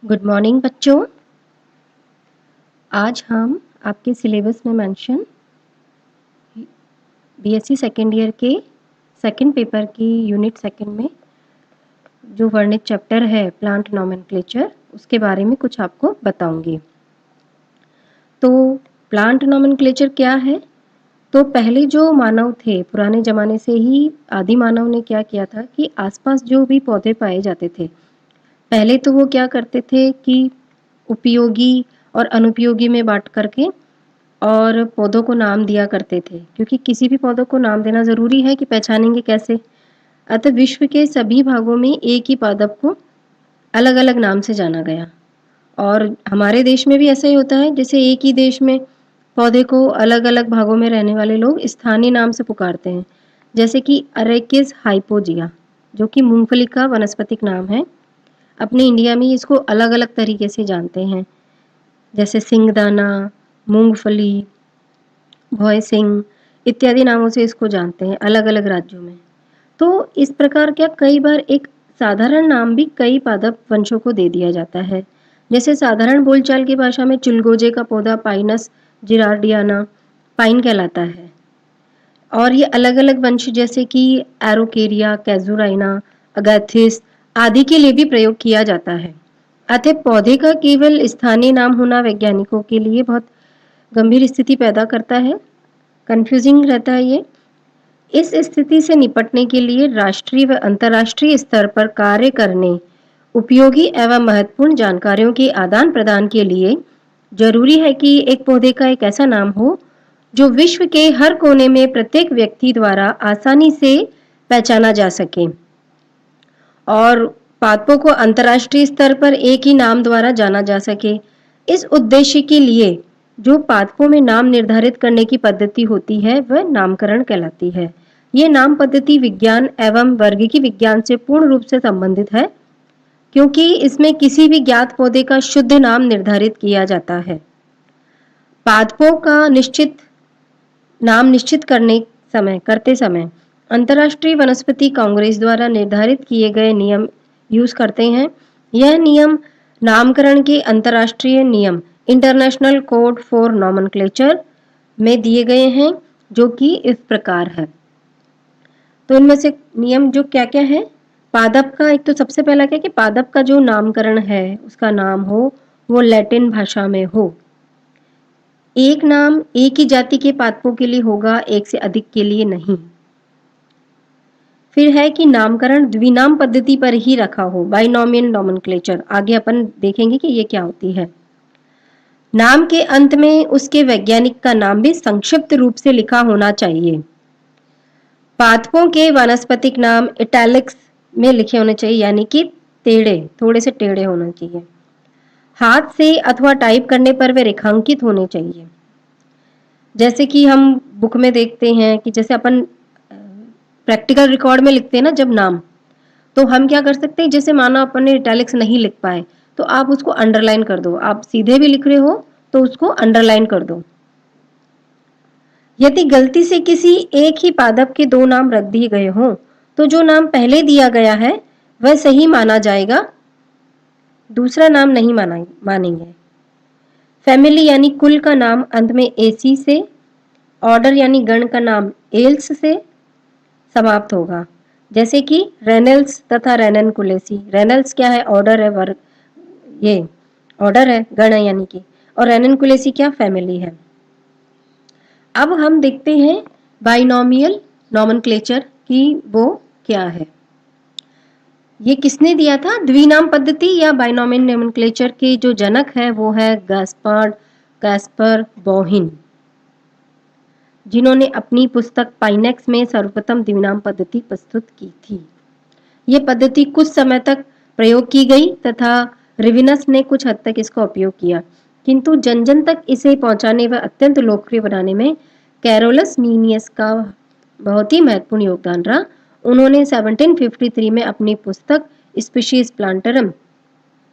Good morning बच्चों। आज हम आपके सिलेबस में मेंशन बीएससी सेकेंड ईयर के सेकंड पेपर की यूनिट सेकंड में जो वर्णित चैप्टर है प्लांट नोमेनक्लेचर, उसके बारे में कुछ आपको बताऊंगी। तो प्लांट नोमेनक्लेचर क्या है? तो पहले जो मानव थे, पुराने ज़माने से ही आदि मानव ने क्या किया था कि आसपास जो भी पौधे पाए जाते थे, पहले तो वो क्या करते थे कि उपयोगी और अनुपयोगी में बांट करके और पौधों को नाम दिया करते थे, क्योंकि किसी भी पौधों को नाम देना ज़रूरी है कि पहचानेंगे कैसे। अतः विश्व के सभी भागों में एक ही पादप को अलग अलग नाम से जाना गया, और हमारे देश में भी ऐसा ही होता है। जैसे एक ही देश में पौधे को अलग अलग भागों में रहने वाले लोग स्थानीय नाम से पुकारते हैं, जैसे कि अरेकिस हाइपोजिया, जो कि मूंगफली का वनस्पतिक नाम है। अपने इंडिया में इसको अलग अलग तरीके से जानते हैं, जैसे सिंगदाना, मूंगफली, भॉयसिंग इत्यादि नामों से इसको जानते हैं अलग अलग राज्यों में। तो इस प्रकार क्या कई बार एक साधारण नाम भी कई पादप वंशों को दे दिया जाता है। जैसे साधारण बोलचाल की भाषा में चिलगोजे का पौधा पाइनस जिरार्डियाना पाइन कहलाता है, और ये अलग अलग वंश जैसे कि एरोकेरिया, कैजुराइना, अगैथिस आदि के लिए भी प्रयोग किया जाता है। अतः पौधे का केवल स्थानीय नाम होना वैज्ञानिकों के लिए बहुत गंभीर स्थिति पैदा करता है, कंफ्यूजिंग रहता है ये। इस स्थिति से निपटने के लिए राष्ट्रीय व अंतर्राष्ट्रीय स्तर पर कार्य करने, उपयोगी एवं महत्वपूर्ण जानकारियों के आदान प्रदान के लिए जरूरी है कि एक पौधे का एक ऐसा नाम हो जो विश्व के हर कोने में प्रत्येक व्यक्ति द्वारा आसानी से पहचाना जा सके, और पादपों को अंतर्राष्ट्रीय स्तर पर एक ही नाम द्वारा जाना जा सके। इस उद्देश्य के लिए जो पादपों में नाम निर्धारित करने की पद्धति होती है वह नामकरण कहलाती है। ये नाम पद्धति विज्ञान एवं वर्गीकी विज्ञान से पूर्ण रूप से संबंधित है, क्योंकि इसमें किसी भी ज्ञात पौधे का शुद्ध नाम निर्धारित किया जाता है। पादपों का नाम निश्चित करते समय अंतर्राष्ट्रीय वनस्पति कांग्रेस द्वारा निर्धारित किए गए नियम यूज करते हैं। यह नियम नामकरण के अंतर्राष्ट्रीय नियम इंटरनेशनल कोड फॉर नोमेनक्लेचर में दिए गए हैं, जो कि इस प्रकार है। तो इनमें से नियम जो क्या क्या है, पादप का एक तो सबसे पहला क्या कि पादप का जो नामकरण है उसका नाम हो वो लैटिन भाषा में हो। एक नाम एक ही जाति के पादपों के लिए होगा, एक से अधिक के लिए नहीं। फिर है कि नामकरण द्विनाम पद्धति पर ही रखा हो, बाइनोमियल नोमेनक्लेचर। आगे अपन देखेंगे कि ये क्या होती है। नाम के अंत में उसके वैज्ञानिक का नाम भी संक्षिप्त रूप से लिखा होना चाहिए। पादपों के वानस्पतिक नाम इटैलिक्स में लिखे होने चाहिए, यानी कि थोड़े से टेढ़े होने चाहिए। हाथ से अथवा टाइप करने पर वे रेखांकित होने चाहिए। जैसे कि हम बुक में देखते हैं कि जैसे अपन प्रैक्टिकल रिकॉर्ड में लिखते हैं ना जब नाम, तो हम क्या कर सकते हैं, जैसे मानो अपन ने इटैलिक्स नहीं लिख पाए तो आप उसको अंडरलाइन कर दो। आप सीधे भी लिख रहे हो तो उसको अंडरलाइन कर दो। यदि गलती से किसी एक ही पादप के दो नाम रख दिए गए हों तो जो नाम पहले दिया गया है वह सही माना जाएगा, दूसरा नाम नहीं मानेंगे। फैमिली यानी कुल का नाम अंत में एसी से, ऑर्डर यानी गण का नाम एल्स से समाप्त होगा। जैसे कि रेनल्स तथा रेननकुलेसी। रेनल्स क्या है, ऑर्डर है, वर्ग, ये ऑर्डर है, गण है यानी कि, और रेननकुलेसी क्या, फैमिली है। अब हम देखते हैं बाइनोमियल नोमेनक्लेचर की वो क्या है। ये किसने दिया था, द्विनाम पद्धति या बाइनोमियल नोमेनक्लेचर के जो जनक है वो है गास्पार्ड कैस्पर बोहिन, जिन्होंने अपनी पुस्तक पाइनेक्स में सर्वप्रथम द्विनाम पद्धति प्रस्तुत की थी। यह पद्धति कुछ समय तक प्रयोग की गई तथा रिविनस ने कुछ हद तक इसका उपयोग किया, किंतु जन जन तक इसे पहुंचाने व अत्यंत लोकप्रिय बनाने में कैरोलस लीनियस का बहुत ही महत्वपूर्ण योगदान रहा। उन्होंने 1753 में अपनी पुस्तक स्पीशीज प्लांटरम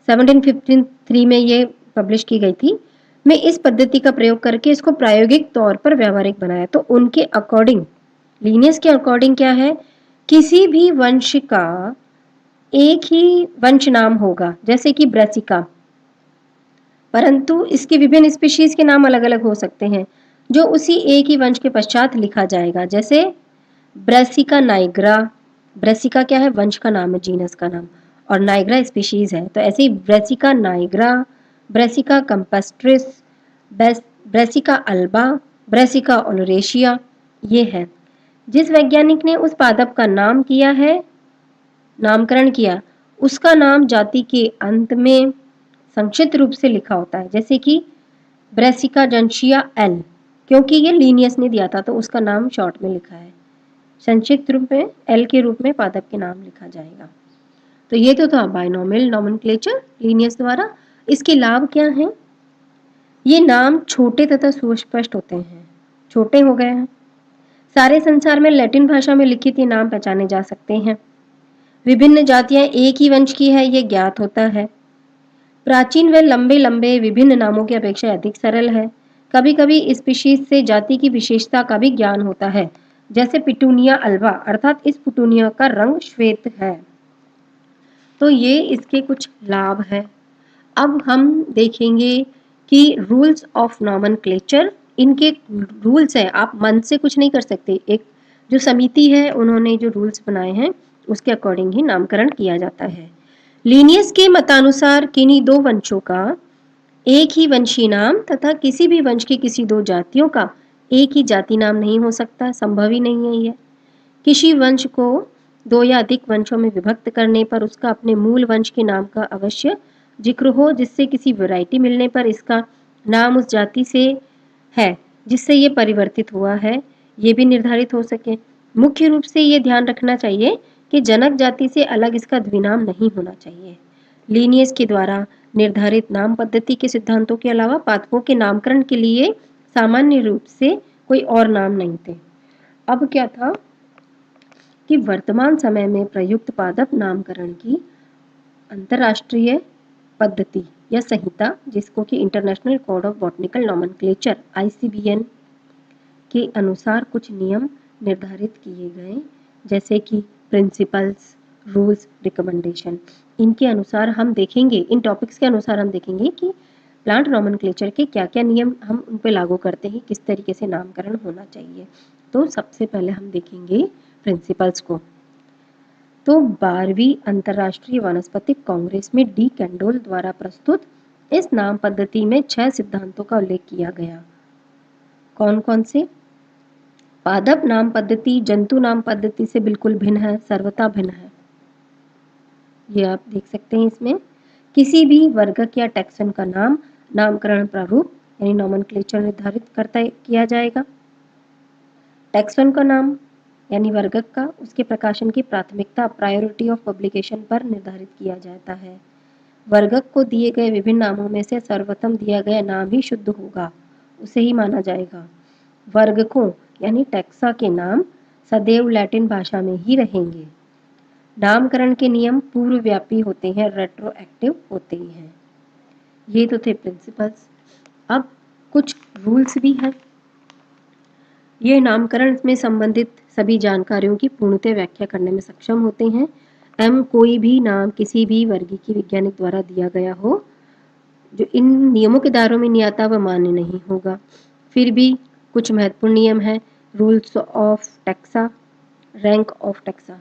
1753 में ये पब्लिश की गई थी, में इस पद्धति का प्रयोग करके इसको प्रायोगिक तौर पर व्यावहारिक बनाया। तो उनके अकॉर्डिंग, लीनियस के अकॉर्डिंग क्या है, किसी भी वंश का एक ही वंश नाम होगा। जैसे कि ब्रेसिका, परंतु इसके विभिन्न स्पीशीज के नाम अलग अलग हो सकते हैं जो उसी एक ही वंश के पश्चात लिखा जाएगा। जैसे ब्रेसिका नाइग्रा, ब्रेसिका क्या है? वंश का नाम है, जीनस का नाम, और नाइग्रा स्पीशीज है। तो ऐसे ही Brassica nigra, Brassica campestris, Brassica alba, Brassica oleracea, ये है। जिस वैज्ञानिक ने उस पादप का नाम किया है, नामकरण किया, उसका नाम जाति के अंत में संक्षिप्त रूप से लिखा होता है। जैसे कि ब्रेसिका जंशिया एल, क्योंकि ये लीनियस ने दिया था तो उसका नाम शॉर्ट में लिखा है, संक्षिप्त रूप में एल के रूप में पादप के नाम लिखा जाएगा। तो ये तो था बाइनोमियल नोमेनक्लेचर लीनियस द्वारा। इसके लाभ क्या हैं? ये नाम छोटे तथा सुस्पष्ट होते हैं, छोटे हो गए हैं। सारे संसार में लैटिन भाषा में लिखित ये नाम पहचाने जा सकते हैं। विभिन्न जातियां एक ही वंश की है ये ज्ञात होता है। प्राचीन व लंबे लंबे विभिन्न नामों की अपेक्षा अधिक सरल है। कभी कभी स्पीशीज से जाति की विशेषता का भी ज्ञान होता है, जैसे पिटूनिया अल्बा, अर्थात इस पिटूनिया का रंग श्वेत है। तो ये इसके कुछ लाभ है। अब हम देखेंगे कि रूल्स ऑफ नॉमेनक्लेचर, इनके रूल्स हैं, आप मन से कुछ नहीं कर सकते। एक जो समिति है उन्होंने जो रूल्स बनाए हैं उसके अकॉर्डिंग ही नामकरण किया जाता है। लीनियस के मतानुसार किन्हीं दो वंशों का एक ही वंशी नाम तथा किसी भी वंश की किसी दो जातियों का एक ही जाति नाम नहीं हो सकता, संभव ही नहीं है ये। किसी वंश को दो या अधिक वंशों में विभक्त करने पर उसका अपने मूल वंश के नाम का अवश्य जिक्र हो, जिससे किसी वैरायटी मिलने पर इसका नाम उस जाति से है जिससे ये परिवर्तित हुआ है, ये भी निर्धारित हो सके। मुख्य रूप से ये ध्यान रखना चाहिए कि जनक जाति से अलग इसका द्विनाम नहीं होना चाहिए। लीनियस के द्वारा निर्धारित नाम पद्धति के सिद्धांतों के अलावा पादपों के नामकरण के लिए सामान्य रूप से कोई और नाम नहीं थे। अब क्या था कि वर्तमान समय में प्रयुक्त पादप नामकरण की अंतरराष्ट्रीय पद्धति या संहिता, जिसको कि international code of botanical nomenclature ICBN के अनुसार कुछ नियम निर्धारित किए गए, जैसे कि प्रिंसिपल्स, रूल्स, रिकमेंडेशन। इनके अनुसार हम देखेंगे, इन टॉपिक्स के अनुसार हम देखेंगे कि प्लांट नॉमेनक्लेचर के क्या क्या नियम हम उन पर लागू करते हैं, किस तरीके से नामकरण होना चाहिए। तो सबसे पहले हम देखेंगे प्रिंसिपल्स को। तो 12वीं अंतर्राष्ट्रीय वानस्पतिक कांग्रेस में डी कैंडोल द्वारा प्रस्तुत इस नाम पद्धति में 6 सिद्धांतों का उल्लेख किया गया। कौन कौन से? पादप नाम पद्धति जंतु नाम पद्धति से बिल्कुल भिन्न है, सर्वथा भिन्न है। ये आप देख सकते हैं इसमें। किसी भी वर्गक या टैक्सन का नाम नामकरण प्रारूप यानी नॉमेनक्लेचर निर्धारित किया जाएगा। टैक्सन का नाम यानी वर्गक का उसके प्रकाशन की प्राथमिकता प्रायोरिटी ऑफ पब्लिकेशन पर निर्धारित किया जाता है। वर्गक को दिए गए विभिन्न नामों में से सर्वोत्तम दिया गया नाम ही शुद्ध होगा, उसे ही माना जाएगा। वर्गकों यानी टैक्सा के नाम सदैव लैटिन भाषा में ही रहेंगे। नामकरण के नियम पूर्वव्यापी होते हैं, रेट्रोएक्टिव होते हैं। ये तो थे प्रिंसिपल्स। अब कुछ रूल्स भी हैं। ये नामकरण में संबंधित सभी जानकारियों की पूर्णतः व्याख्या करने में सक्षम होते हैं। कोई भी नाम किसी भी वर्गीय वैज्ञानिक द्वारा दिया गया हो जो इन नियमों के दायरों में नहीं आता वह मान्य नहीं होगा। फिर भी कुछ महत्वपूर्ण नियम हैं। Rules of taxa, rank of taxa,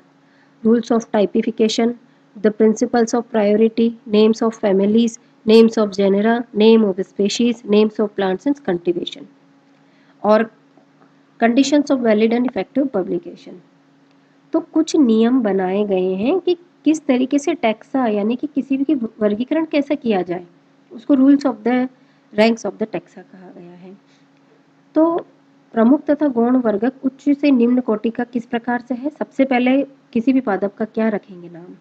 rules of typification, the principles of priority, names of families, names of genera, name of species, names of plants and cultivation, और conditions of valid and effective publication. तो कुछ नियम बनाए गए हैं कि किस तरीके से टैक्सा यानी कि किसी भी वर्गीकरण कैसा किया जाए, उसको rules of the ranks of the taxa कहा गया है। तो प्रमुख तथा गौण वर्गक उच्च से निम्न कोटि का किस प्रकार से है? सबसे पहले किसी भी पादप का क्या रखेंगे नाम,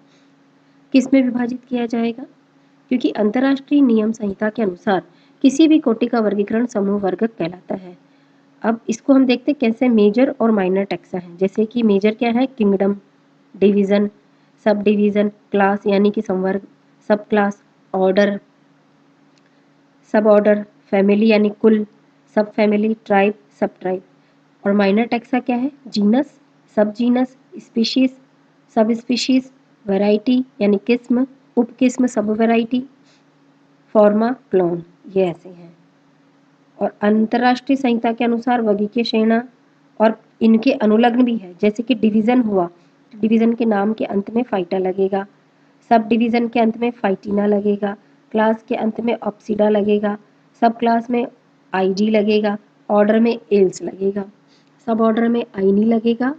किस में विभाजित किया जाएगा? क्योंकि अंतर्राष्ट्रीय नियम संहिता के अनुसार किसी भी कोटि का वर्गीकरण समूह वर्गक कहलाता है। अब इसको हम देखते हैं कैसे मेजर और माइनर टैक्सा है। जैसे कि मेजर क्या है? Kingdom, division, sub division, class यानी कि संवर्ग, सब क्लास, ऑर्डर, सब ऑर्डर, फैमिली यानी कुल, सब फैमिली, ट्राइब, सब ट्राइब। और माइनर टैक्सा क्या है? जीनस, सब जीनस, स्पीशीज, सब स्पीशीज, वैरायटी यानी किस्म, उपकिस्म, सब वैरायटी। फॉर्मा, क्लोन, ये ऐसे हैं। और अंतर्राष्ट्रीय संहिता के अनुसार वर्गीय श्रेणियां और इनके अनुलग्न भी है, जैसे कि डिवीजन हुआ, डिवीजन के नाम के अंत में फाइटा लगेगा, सब डिवीजन के अंत में फाइटिना लगेगा, क्लास के अंत में ऑप्सिडा लगेगा, सब क्लास में आईडी लगेगा, ऑर्डर में एल्स लगेगा, सब ऑर्डर में आईनी लगेगा,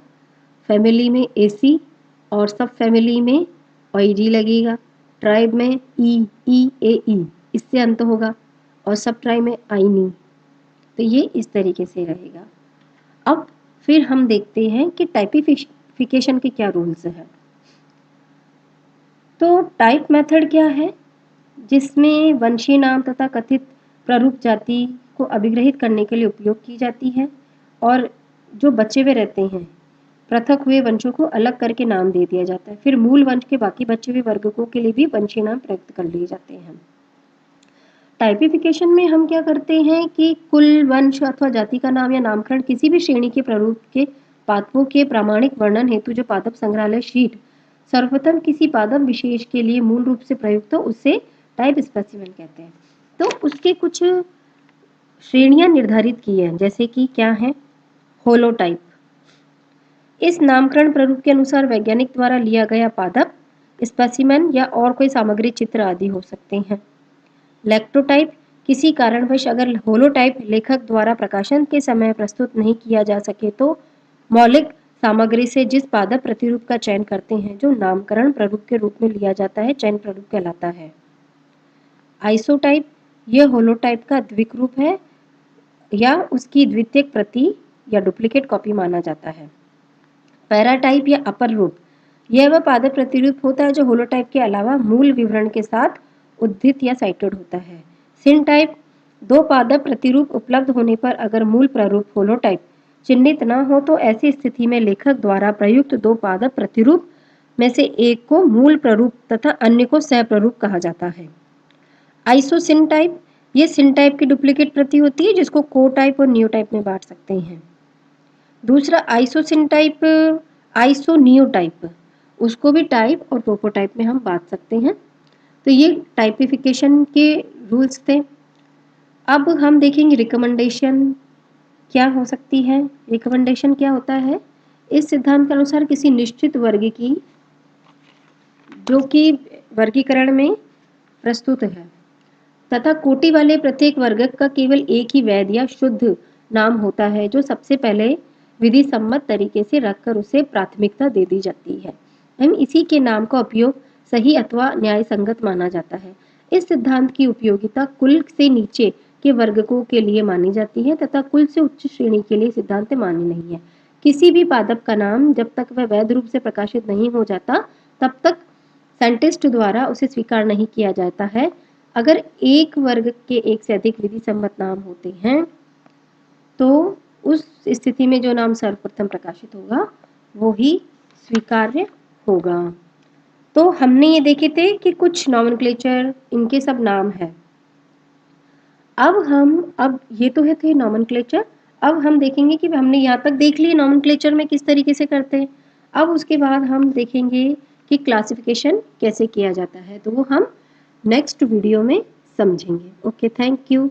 फैमिली में एसी और सब फैमिली में आईडी लगेगा, ट्राइब में ई इससे अंत होगा और सब ट्राइब में आईनी। तो ये इस तरीके से रहेगा। अब फिर हम देखते हैं कि टाइपिफिकेशन के क्या रूल्स हैं। तो टाइप मेथड क्या है, जिसमें वंशीय नाम तथा कथित प्रारूप जाति को अभिग्रहित करने के लिए उपयोग की जाती है और जो बचे हुए रहते हैं पृथक हुए वंशों को अलग करके नाम दे दिया जाता है। फिर मूल वंश के बाकी बचे हुए वर्गों के लिए भी वंशीय नाम प्रयुक्त कर लिए जाते हैं। टाइपिफिकेशन में हम क्या करते हैं कि कुल वंश अथवा जाति का नाम या नामकरण किसी भी श्रेणी के प्रारूप के पादपों के प्रामाणिक वर्णन हेतु जो पादप संग्रहालय शीट सर्वप्रथम किसी पादप विशेष के लिए मूल रूप से प्रयुक्त हो उसे टाइप स्पेसिमेन कहते हैं। तो उसके कुछ श्रेणियां निर्धारित की हैं, जैसे कि क्या है, होलोटाइप। इस नामकरण प्रारूप के अनुसार वैज्ञानिक द्वारा लिया गया पादप स्पेसिमेन या और कोई सामग्री चित्र आदि हो सकते हैं। लैक्टोटाइप, किसी कारणवश अगर होलोटाइप लेखक द्वारा प्रकाशन के समय प्रस्तुत नहीं किया जा सके तो मौलिक सामग्री से जिस पादप प्रतिरूप का चयन करते हैं जो नामकरण प्रारूप के रूप में लिया जाता है चयन प्रारूप कहलाता है। आइसोटाइप, यह होलोटाइप का द्विक रूप है या उसकी द्वितीयक प्रति या डुप्लीकेट कॉपी माना जाता है। पैराटाइप या अपर रूप, यह वह पादप प्रतिरूप होता है जो होलोटाइप के अलावा मूल विवरण के साथ उद्धृत या साइटेड होता है। सिनटाइप, दो पादप प्रतिरूप उपलब्ध होने पर अगर मूल प्रारूप होलोटाइप चिन्हित न हो तो ऐसी स्थिति में लेखक द्वारा प्रयुक्त दो पादप प्रतिरूप में से एक को मूल प्रारूप तथा अन्य को सह प्रारूप कहा जाता है। आइसोसिनटाइप, ये सिनटाइप की डुप्लीकेट प्रति होती है जिसको कोटाइप और नियोटाइप में बांट सकते हैं। दूसरा आइसोसिनटाइप, आइसोनियोटाइप, उसको भी टाइप और प्रोपोटाइप में हम बांट सकते हैं। तो ये टाइपिफिकेशन के रूल्स थे। अब हम देखेंगे रिकमेंडेशन क्या हो सकती है। रिकमेंडेशन क्या होता है, इस सिद्धांत के अनुसार किसी निश्चित वर्ग की जो कि वर्गीकरण में प्रस्तुत है तथा कोटि वाले प्रत्येक वर्ग का केवल एक ही वैध या शुद्ध नाम होता है जो सबसे पहले विधि सम्मत तरीके से रखकर उसे प्राथमिकता दे दी जाती है एवं इसी के नाम का उपयोग सही अथवा न्याय संगत माना जाता है। इस सिद्धांत की उपयोगिता कुल से नीचे के वर्गों के लिए मानी जाती है तथा कुल से उच्च श्रेणी के लिए सिद्धांत मान्य नहीं है। किसी भी पादप का नाम जब तक वह वैध रूप से प्रकाशित नहीं हो जाता तब तक साइंटिस्ट द्वारा उसे स्वीकार नहीं किया जाता है। अगर एक वर्ग के एक से अधिक विधि सम्मत नाम होते हैं तो उस स्थिति में जो नाम सर्वप्रथम प्रकाशित होगा वो ही स्वीकार्य होगा। तो हमने ये देखे थे कि कुछ नॉमेनक्लेचर, इनके सब नाम है। अब ये तो है थे नॉमेनक्लेचर। अब हम देखेंगे कि हमने यहाँ तक देख लिए नॉमेनक्लेचर में किस तरीके से करते हैं। अब उसके बाद हम देखेंगे कि क्लासिफिकेशन कैसे किया जाता है, तो वो हम नेक्स्ट वीडियो में समझेंगे। Okay, thank you.